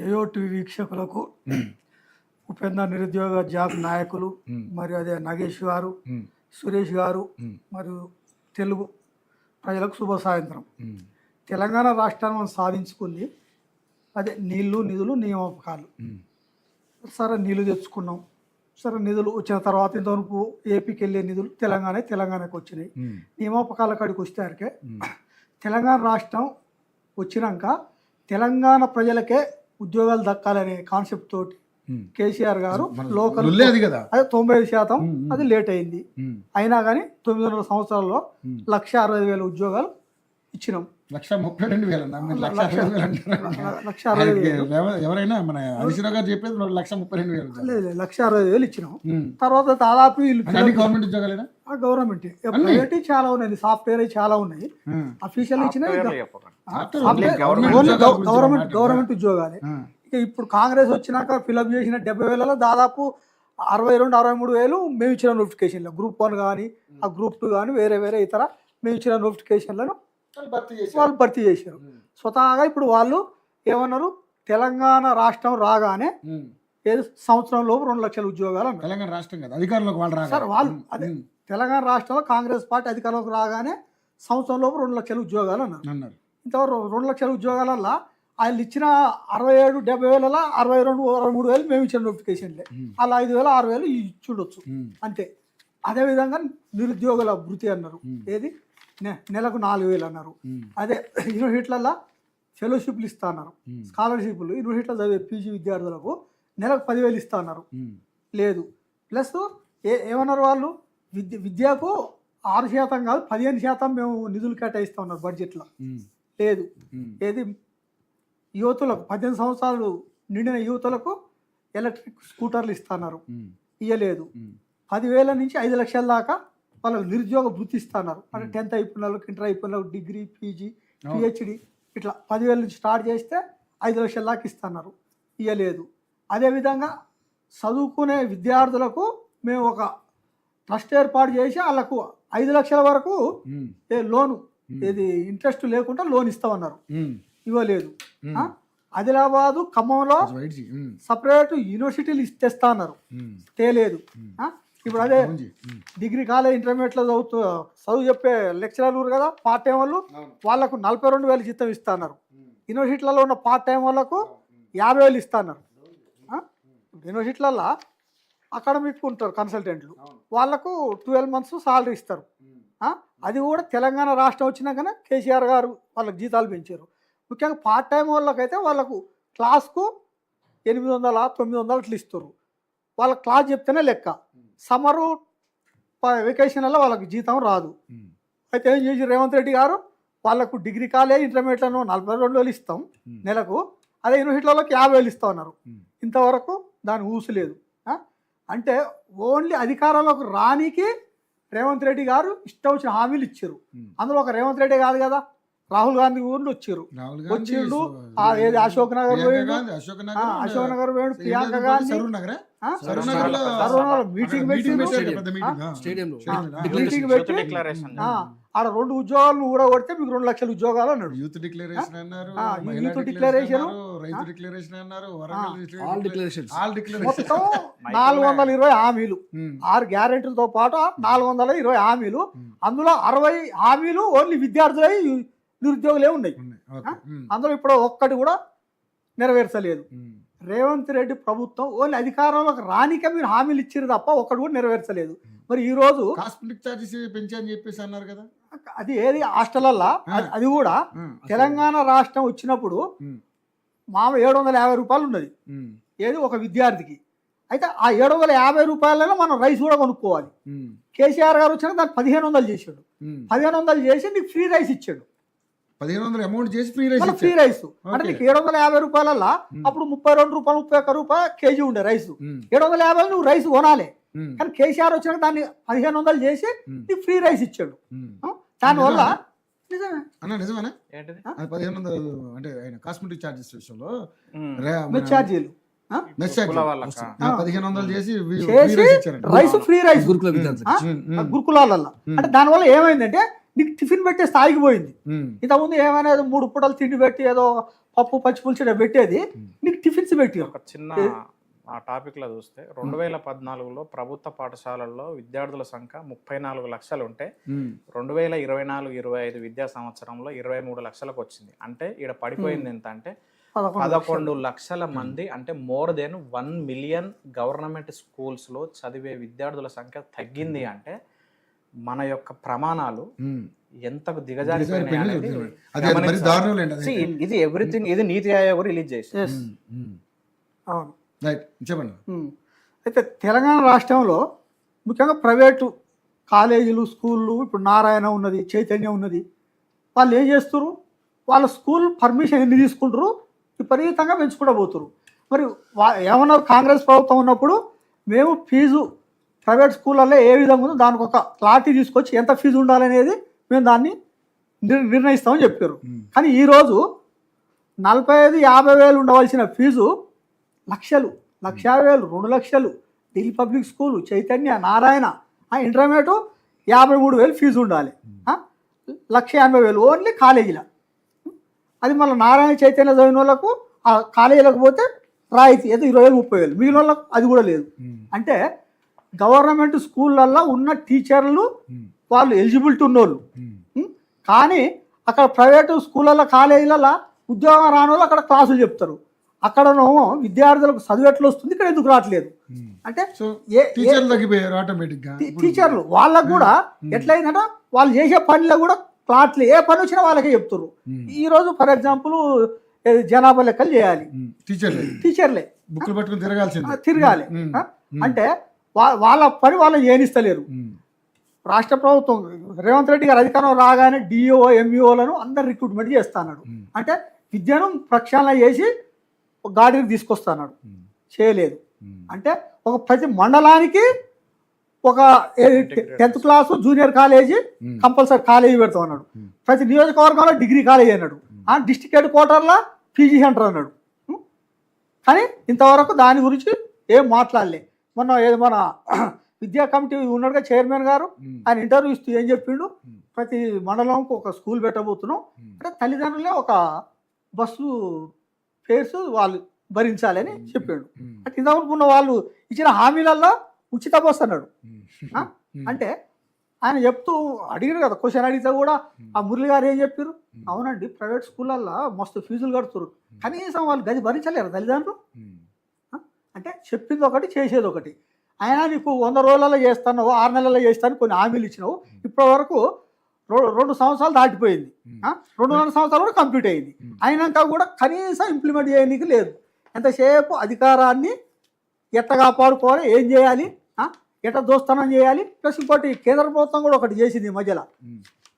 ఏయోటివి వీక్షకులకు ఉపేంద్ర నిరుద్యోగ జాబ్ నాయకులు మరియు అదే నాగేష్ గారు, సురేష్ గారు మరియు తెలుగు ప్రజలకు శుభ సాయంత్రం. తెలంగాణ రాష్ట్రాన్ని మనం సాధించుకుంది అదే నీళ్లు, నిధులు, నియామకాలు. సరే నీళ్లు తెచ్చుకున్నాం, సరే నిధులు వచ్చిన తర్వాత ఇంతవరకు ఏపీకి వెళ్ళే నిధులు తెలంగాణకు వచ్చినాయి. నియామకాల కాడికి వస్తే తెలంగాణ రాష్ట్రం వచ్చినాక తెలంగాణ ప్రజలకే ఉద్యోగాలు దక్కాలనే కాన్సెప్ట్ తోటి కేసీఆర్ గారు లోకల్ అదే 95% అది లేట్ అయింది. అయినా కానీ 9.5 సంవత్సరాల్లో 1,60,000 ఉద్యోగాలు ఇచ్చినాం. 1,60,000 ఎవరైనా మన హరీశ్రావు గారు చెప్పేది 1,62,000 ఇచ్చినాం. తర్వాత దాదాపు గవర్నమెంట్ ఉద్యోగాలేనా? గవర్నమెంట్ ప్రైవేట్ చాలా ఉన్నాయి, సాఫ్ట్వేర్ చాలా ఉన్నాయి. అఫీషియల్ ఇచ్చినాయి గవర్నమెంట్ ఉద్యోగాలే. ఇప్పుడు కాంగ్రెస్ వచ్చినాక ఫిలప్ చేసిన 70,000లో దాదాపు 62-63,000 మేము ఇచ్చిన నోటిఫికేషన్లు, గ్రూప్ 1 కానీ ఆ గ్రూప్ 2 కానీ వేరే ఇతర మేము ఇచ్చిన నోటిఫికేషన్లను వాళ్ళు భర్తీ చేశారు. స్వతహాగా ఇప్పుడు వాళ్ళు ఏమన్నారు, తెలంగాణ రాష్ట్రం రాగానే సంవత్సరంలోపు 2 లక్షల ఉద్యోగాలు అన్నారు. తెలంగాణ రాష్ట్రం కదా అధికారంలోకి సార్ వాళ్ళు అదే తెలంగాణ రాష్ట్రంలో కాంగ్రెస్ పార్టీ అధికారంలోకి రాగానే సంవత్సరంలోపు 2 లక్షల ఉద్యోగాలు అన్నారు. ఇంతవరకు 2 లక్షల ఉద్యోగాలల్లో వాళ్ళు ఇచ్చిన 67-70,000 62-63,000 మేము ఇచ్చిన నోటిఫికేషన్లే. అలా 5,000-6,000 ఇచ్చుండొచ్చు అంతే. అదేవిధంగా నిరుద్యోగుల భృతి అన్నారు, ఏది నెలకు 4,000 అన్నారు. అదే యూనివర్సిటీలలో ఫెలోషిప్లు ఇస్తా అన్నారు, స్కాలర్షిప్లు యూనివర్సిటీలో చదివే పీజీ విద్యార్థులకు నెలకు 10,000 ఇస్తా అన్నారు, లేదు. ప్లస్ ఏమన్నారు వాళ్ళు, విద్యకు 6% కాదు 15% మేము నిధులు కేటాయిస్తా ఉన్నారు బడ్జెట్లో, లేదు. ఏది యువతులకు 18 సంవత్సరాలు నిండిన యువతులకు ఎలక్ట్రిక్ స్కూటర్లు ఇస్తున్నారు, ఇయ్యలేదు. 10,000 నుంచి 5 లక్షల దాకా వాళ్ళకు నిరుద్యోగ వృత్తి ఇస్తున్నారు. అంటే 10th అయిపోయిన వాళ్ళకి, ఇంటర్ అయిపోయిన వాళ్ళకి, డిగ్రీ, పీజీ, పిహెచ్డి ఇట్లా 10,000 నుంచి స్టార్ట్ చేస్తే 5 లక్షల దాకా ఇస్తున్నారు, ఇయ్యలేదు. అదేవిధంగా చదువుకునే విద్యార్థులకు మేము ఒక ట్రస్ట్ ఏర్పాటు చేసి వాళ్ళకు 5 లక్షల వరకు లోను, ఏది ఇంట్రెస్ట్ లేకుండా లోన్ ఇస్తామన్నారు, ఇవ్వలేదు. ఆదిలాబాదు, ఖమ్మంలో సపరేట్ యూనివర్సిటీలు ఇస్తేస్తా అన్నారు, తేలేదు. ఇప్పుడు అదే డిగ్రీ కాలేజ్ ఇంటర్మీడియట్లో చదువు చెప్పే లెక్చరర్లు కదా పార్ట్ టైం వాళ్ళు, వాళ్ళకు 42,000 జీతం ఇస్తా అన్నారు. యూనివర్సిటీలలో ఉన్న పార్ట్ టైం వాళ్ళకు 50,000 ఇస్తా అన్నారు. యూనివర్సిటీలలో అకాడమిక్ ఉంటారు కన్సల్టెంట్లు, వాళ్ళకు 12 months సాలరీ ఇస్తారు. అది కూడా తెలంగాణ రాష్ట్రం వచ్చినాకనే కేసీఆర్ గారు వాళ్ళకి జీతాలు పెంచారు. ముఖ్యంగా పార్ట్ టైం వాళ్ళకైతే వాళ్ళకు క్లాస్కు 800-900 ఇట్లా ఇస్తారు. వాళ్ళకి క్లాస్ చెప్తేనే లెక్క. సమ్మరు వెకేషన్లలో వాళ్ళకి జీతం రాదు. అయితే ఏం చేసి రేవంత్ రెడ్డి గారు వాళ్ళకు డిగ్రీ కాలేజ్ ఇంటర్మీడియట్లను 42,000 ఇస్తాం నెలకు, అదే యూనివర్సిటీలలోకి 50,000 ఇస్తా ఉన్నారు. ఇంతవరకు దాని ఊసలేదు. అంటే ఓన్లీ అధికారంలోకి రానికి రేవంత్ రెడ్డి గారు ఇష్టం వచ్చిన హామీలు ఇచ్చారు. అందులో ఒక రేవంత్ రెడ్డి కాదు కదా, రాహుల్ గాంధీ ఊర్లు వచ్చిర్రు, ఏది అశోక్ నగర్ పోయాడు, ప్రియాంక గాంధీ మీటింగ్ పెట్టి ఆడ 2 ఉద్యోగాలను కూడా కొడితే మీకు 2 లక్షల ఉద్యోగాలు అన్నాడు. యూత్ డిక్లరేషన్ అన్నారు, మొత్తం 420 హామీలు, 6 గ్యారెంటీలతో పాటు 420 హామీలు. అందులో 60 హామీలు ఓన్లీ విద్యార్థులై నిరుద్యోగులే ఉన్నాయి. అందులో ఇప్పుడు ఒక్కటి కూడా నెరవేర్చలేదు. రేవంత్ రెడ్డి ప్రభుత్వం ఓన్లీ అధికారంలోకి రానికే మీరు హామీలు ఇచ్చారు తప్ప ఒక్కటి కూడా నెరవేర్చలేదు. మరి ఈ రోజు పెంచని చెప్పేసి అన్నారు కదా, అది ఏది హాస్టల్లో అది కూడా తెలంగాణ రాష్ట్రం వచ్చినప్పుడు 750 రూపాయలు ఉన్నది ఏది ఒక విద్యార్థికి. అయితే ఆ 750 రూపాయలలో మనం రైస్ కూడా కొనుక్కోవాలి. కేసీఆర్ గారు వచ్చినా దాన్ని 1,500 చేసాడు. 1,500 చేసి నీకు ఫ్రీ రైస్ ఇచ్చాడు. 1,500 అమౌంట్ చేసి ఫ్రీ రైస్ అంటే నీకు 750 రూపాయలల్లా అప్పుడు 32 రూపాయలు 31 రూపాయలు కేజీ ఉండే రైస్. 750 నువ్వు రైస్ కొనాలి. కానీ కేసీఆర్ వచ్చినాక దాన్ని 1,500 చేసి నీకు ఫ్రీ రైస్ ఇచ్చాడు. దానివల్ల నిజమేనా 1,500 అంటే ఆయన కాస్మెటిక్ చార్జెస్ విషయంలో ఛార్జీలు 1,500 చేసి రైస్ ఫ్రీ రైస్ గురుకులాలల్లో. అంటే దానివల్ల ఏమైందంటే నీకు టిఫిన్ పెట్టే స్థాయికి పోయింది. ఇంతకుముందు ఏమైనా 3 పూటలు తిండి పెట్టి ఏదో పప్పు పచ్చి పులుసు పెట్టేది, నీకు టిఫిన్స్ పెట్టి. ఒక చిన్న ఆ టాపిక్లో చూస్తే 2014లో ప్రభుత్వ పాఠశాలల్లో విద్యార్థుల సంఖ్య 34 లక్షలు ఉంటే 2024-25 విద్యా సంవత్సరంలో 23 లక్షలకు వచ్చింది. అంటే ఇక్కడ పడిపోయింది ఎంత అంటే 11 లక్షల మంది, అంటే మోర్ దెన్ 1 మిలియన్ గవర్నమెంట్ స్కూల్స్లో చదివే విద్యార్థుల సంఖ్య తగ్గింది. అంటే మన యొక్క ప్రమాణాలు ఎంతకు దిగజారిపోయినాయి. ఇది ఎవ్రీథింగ్, ఇది నీతి ఆయోగ్ రిలీజ్ చేసి. అవును, చెప్పండి. అయితే తెలంగాణ రాష్ట్రంలో ముఖ్యంగా ప్రైవేటు కాలేజీలు, స్కూళ్ళు, ఇప్పుడు నారాయణ ఉన్నది, చైతన్య ఉన్నది, వాళ్ళు ఏం చేస్తారు, వాళ్ళ స్కూల్ పర్మిషన్ ఎన్ని తీసుకుంటారు, విపరీతంగా పెంచుకుంటూ పోతారు. మరి ఏమన్నారు, కాంగ్రెస్ ప్రభుత్వం ఉన్నప్పుడు మేము ఫీజు ప్రైవేట్ స్కూళ్ళల్లో ఏ విధంగా ఉందో దానికి ఒక క్లారిటీ తీసుకొచ్చి ఎంత ఫీజు ఉండాలనేది మేము దాన్ని నిర్ణయిస్తామని చెప్పారు. కానీ ఈరోజు 45-50 వేలు ఉండవలసిన ఫీజు లక్షలు, 1,50,000, 2 లక్షలు. Delhi public school, Chaitanya, Narayana, intermediate 53,000 fees ఉండాలి, 1,80,000 ఓన్లీ కాలేజీలో. అది మళ్ళీ నారాయణ, చైతన్య చదివిన వాళ్ళకు ఆ కాలేజీలకు పోతే రాయితీ ఏదో 20,000, 30,000, మిగిలిన వాళ్ళకు అది కూడా లేదు. అంటే గవర్నమెంట్ స్కూళ్ళల్లో ఉన్న టీచర్లు వాళ్ళు ఎలిజిబిలిటీ ఉన్నోళ్ళు, కానీ అక్కడ ప్రైవేటు స్కూళ్ళల్లో, కాలేజీలలో ఉద్యోగం రాని వాళ్ళు అక్కడ క్లాసులు చెప్తారు. అక్కడనో విద్యార్థులకు చదువు ఎట్లా వస్తుంది, ఇక్కడ ఎందుకు రావట్లేదు అంటే టీచర్లు వాళ్ళకు కూడా ఎట్లయిందంటే వాళ్ళు చేసే పనిలో కూడా క్లాట్లు ఏ పని వచ్చినా వాళ్ళకే చెప్తారు. ఈరోజు ఫర్ ఎగ్జాంపుల్ జనాభా లెక్కలు చేయాలి, టీచర్లే బుక్లు పట్టుకుని తిరగాలి. అంటే వాళ్ళ పని వాళ్ళు ఏనిస్తలేరు. రాష్ట్ర ప్రభుత్వం రేవంత్ రెడ్డి గారు అధికారం రాగానే డిఓ, ఎంఈఓలను అందరు రిక్రూట్మెంట్ చేస్తున్నాడు. అంటే విద్యను ప్రక్షాళన చేసి గాడికి తీసుకొస్తున్నాడు, చేయలేదు. అంటే ఒక ప్రతి మండలానికి ఒక 10th class junior college compulsory college పెడతా ఉన్నాడు. ప్రతి నియోజకవర్గంలో డిగ్రీ కాలేజీ అన్నాడు, డిస్ట్రిక్ట్ హెడ్ క్వార్టర్లో పీజీ సెంటర్ అన్నాడు. కానీ ఇంతవరకు దాని గురించి ఏం మాట్లాడలే. మన విద్యా కమిటీ ఉన్నాడుగా చైర్మన్ గారు, ఆయన ఇంటర్వ్యూ ఇస్తూ ఏం చెప్పిండు, ప్రతి మండలంకు ఒక స్కూల్ పెట్టబోతున్నాం, అంటే తల్లిదండ్రులే ఒక బస్సు ఫేర్స్ వాళ్ళు భరించాలని చెప్పాడు. అంటే ఇంతకుముందు వాళ్ళు ఇచ్చిన హామీలల్లో ఉచిత బస్సు అన్నాడు. అంటే ఆయన చెప్తూ అడిగారు కదా, క్వశ్చన్ అడిగితే కూడా ఆ మురళి గారు ఏం చెప్పారు, అవునండి ప్రైవేట్ స్కూళ్ళల్లో మస్తు ఫీజులు కడుతున్నారు, కనీసం వాళ్ళు గది భరించలేరు తల్లిదండ్రులు. అంటే చెప్పింది ఒకటి, చేసేది ఒకటి. అయినా నీకు 100 రోజులలో చేస్తాను, 6 నెలల్లో చేస్తాను కొన్ని హామీలు ఇచ్చినావు, ఇప్పటి వరకు 2 సంవత్సరాలు దాటిపోయింది, 2.5 సంవత్సరాలు కూడా కంప్లీట్ అయింది, అయినాక కూడా కనీసం ఇంప్లిమెంట్ చేయడానికి లేదు. ఎంతసేపు అధికారాన్ని ఎట్ట కాపాడుకోవాలి, ఏం చేయాలి, ఎట్ట దోస్తానం చేయాలి. ప్లస్ ఇంకోటి కేంద్ర ప్రభుత్వం కూడా ఒకటి చేసింది ఈ మధ్యలో,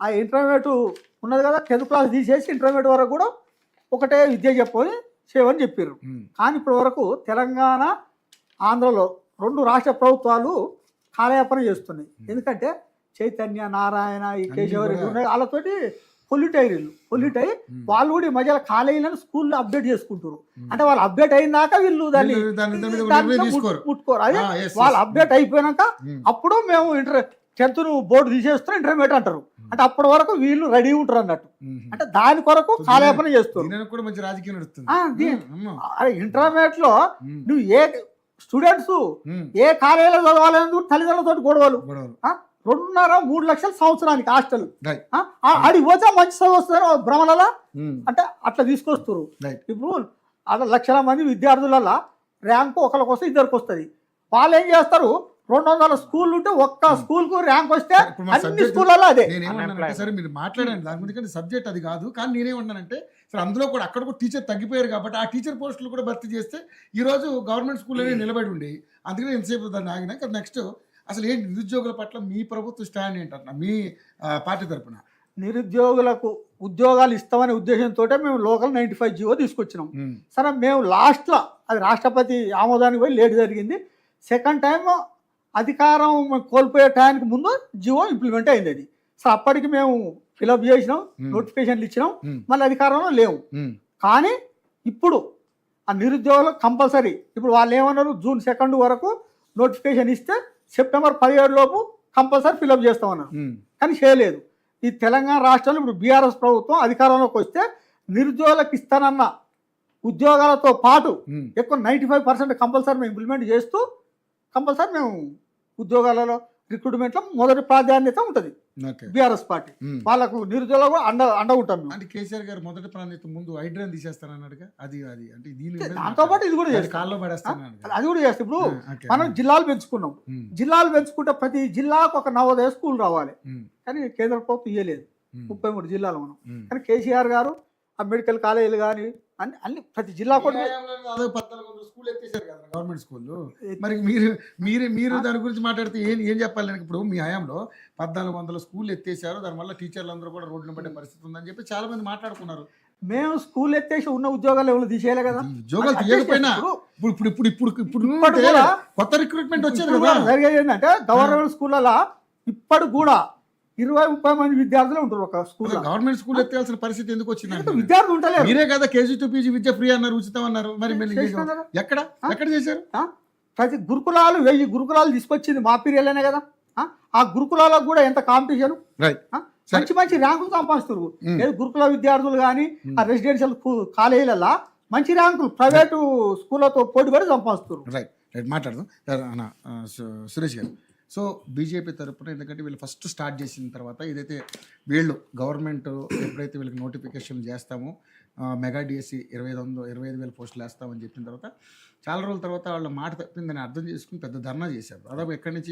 ఆ ఇంటర్మీడియట్ ఉన్నది కదా, 10th క్లాస్ తీసేసి ఇంటర్మీడియట్ వరకు కూడా ఒకటే విద్య చెప్పని చేయమని చెప్పారు. కానీ ఇప్పటి వరకు తెలంగాణ, ఆంధ్రలో 2 రాష్ట్ర ప్రభుత్వాలు కాలయాపన చేస్తున్నాయి. ఎందుకంటే చైతన్య, నారాయణ, ఈ కేశవరెడ్డి ఉన్నాయి, వాళ్ళతోటి పొల్యూట్ అయ్యి వాళ్ళు కూడా ఈ మధ్యలో కాలేజీలను స్కూల్లో అప్డేట్ చేసుకుంటారు. అంటే వాళ్ళు అప్డేట్ అయినాక వీళ్ళు దాన్ని ముట్టుకోరు. అదే వాళ్ళు అప్డేట్ అయిపోయినాక అప్పుడు మేము 10th బోర్డు తీసేస్తున్నాం, ఇంటర్మీడియట్ అంటారు. అంటే అప్పటి వరకు వీళ్ళు రెడీ ఉంటారు అన్నట్టు. అంటే దాని కొరకు కాలయాపన చేస్తారు. ఇంటర్మీడియట్ లో నువ్వు స్టూడెంట్స్ ఏ కాలేజీలో చదవాలని తల్లిదండ్రులతో గొడవలు, 2.5-3 లక్షల సంవత్సరానికి హాస్టల్, ఆడికి పోతే మంచి చదువు వస్తారు భ్రమలలో, అంటే అట్లా తీసుకొస్తారు. ఇప్పుడు 1 లక్షల మంది విద్యార్థులలో ర్యాంకు ఒకరికి వస్తే 2కి వస్తుంది. వాళ్ళు ఏం చేస్తారు, 200 స్కూళ్ళు ఉంటే ఒక్క స్కూల్ కు ర్యాంక్ వస్తే అన్ని స్కూళ్ళలో అదే. సరే మీరు మాట్లాడండి దాని గురించి, సబ్జెక్ట్ అది కాదు. కానీ నేనేమన్నానంటే సరే అందులో కూడా అక్కడ కూడా టీచర్ తగ్గిపోయారు కాబట్టి ఆ టీచర్ పోస్టులు కూడా భర్తీ చేస్తే ఈరోజు గవర్నమెంట్ స్కూల్లోనే నిలబడి ఉండి, అందుకని ఎంతసేపు దాన్ని ఆగినా. నెక్స్ట్ అసలు ఏంటి నిరుద్యోగుల పట్ల మీ ప్రభుత్వ స్టాండ్ ఏంటన్నా మీ పార్టీ తరఫున? నిరుద్యోగులకు ఉద్యోగాలు ఇస్తామనే ఉద్దేశంతో మేము లోకల్ 95 జీవో తీసుకొచ్చినాం. సరే మేము లాస్ట్లో అది రాష్ట్రపతి ఆమోదానికి పోయి లేట్ జరిగింది. సెకండ్ టైం అధికారం కోల్పోయే టైంకి ముందు జీవో ఇంప్లిమెంట్ అయింది అది. సో అప్పటికి మేము ఫిలప్ చేసినాం, నోటిఫికేషన్లు ఇచ్చినాం, మళ్ళీ అధికారంలో లేవు. కానీ ఇప్పుడు ఆ నిరుద్యోగులకు కంపల్సరీ, ఇప్పుడు వాళ్ళు ఏమన్నారు, June 2 వరకు నోటిఫికేషన్ ఇస్తే September 17 లోపు కంపల్సరీ ఫిలప్ చేస్తామన్నారు. కానీ చేయలేదు. ఈ తెలంగాణ రాష్ట్రంలో ఇప్పుడు బీఆర్ఎస్ ప్రభుత్వం అధికారంలోకి వస్తే నిరుద్యోగులకు ఇస్తానన్న ఉద్యోగాలతో పాటు ఎక్కువ 95% కంపల్సరీ మేము ఇంప్లిమెంట్ చేస్తూ కంపల్సరీ మేము ఉద్యోగాలలో రిక్రూట్మెంట్లో మొదటి ప్రాధాన్యత ఉంటుంది ఓకే బీఆర్ఎస్ పార్టీ. వాళ్ళకు నిరుద్యోగులు కూడా అండ ఉంటాం మేము. అంటే కేసీఆర్ గారు మొదటి ప్రాధాన్యత ముందు హైడ్రాన్ తీసేస్తానన్నాడుగా, అది అంటే దీని దాంతోపాటు ఇది కూడా చేస్తాం, కాల్లో పడేస్తాను అది కూడా చేస్తాం. ఇప్పుడు మనం జిల్లాలు పెంచుకున్నాం, జిల్లాలు పెంచుకుంటే ప్రతి జిల్లాకు ఒక నవోదయ స్కూల్ రావాలి, కానీ కేంద్ర ప్రభుత్వం ఇవ్వలేదు 33 జిల్లాలు మనం. కానీ కేసీఆర్ గారు ఆ మెడికల్ కాలేజీలు కానీ అన్ని ప్రతి జిల్లా కూడా 1400 స్కూల్ ఎత్తేసారు కదా గవర్నమెంట్ స్కూళ్ళు. మరి మీరు దాని గురించి మాట్లాడితే ఏం చెప్పాలి? నాకు ఇప్పుడు మీ హయాంలో 1400 స్కూల్ ఎత్తేసారు, దానివల్ల టీచర్లు అందరూ కూడా రోడ్లు పడే పరిస్థితి ఉందని చెప్పి చాలా మంది మాట్లాడుకున్నారు. మేము స్కూల్ ఎత్తేసి ఉన్న ఉద్యోగాలు ఎవరు తీసేయాలి కదా, ఉద్యోగాలు తీయకపోయినా ఇప్పుడు కొత్త రిక్రూట్మెంట్ వచ్చేది కదా. జరిగేది ఏంటంటే గవర్నమెంట్ స్కూళ్ళలో ఇప్పటికి కూడా 20-30 మంది విద్యార్థులు ఉంటారు ఒక స్కూల్. గవర్నమెంట్ స్కూల్ ఎత్తాల్సిన పరిస్థితి ఎందుకు వచ్చింది? విద్యార్థులు ఉంటలేదు. మీరే కదా KG to PG Vidya free అన్నారు, ఉచితం అన్నారు. మరి ఎక్కడ చేశారు? ప్రతి గురుకులాలు 1000 గురుకులాలు తీసుకొచ్చింది మా పీరియడ్లోనే కదా. ఆ గురుకులాలకు కూడా ఎంత కాంపిటీషన్, మంచి ర్యాంకులు సంపాదిస్తారు. గురుకుల విద్యార్థులు కానీ ఆ రెసిడెన్షియల్ కాలేజీలలో మంచి ర్యాంకులు ప్రైవేటు స్కూళ్ళతో పోటీపడి సంపాదిస్తారు. రైట్ మాట్లాడదాం సురేష్ గారు. సో బీజేపీ తరపున, ఎందుకంటే వీళ్ళు ఫస్ట్ స్టార్ట్ చేసిన తర్వాత ఏదైతే వీళ్ళు గవర్నమెంట్ ఎప్పుడైతే వీళ్ళకి నోటిఫికేషన్ చేస్తామో మెగా డిఎస్సి 25,000 పోస్టులు వేస్తామని చెప్పిన తర్వాత చాలా రోజుల తర్వాత వాళ్ళ మాట తప్పిందని అర్థం చేసుకుని పెద్ద ధర్నా చేశారు. దాదాపు ఎక్కడి నుంచి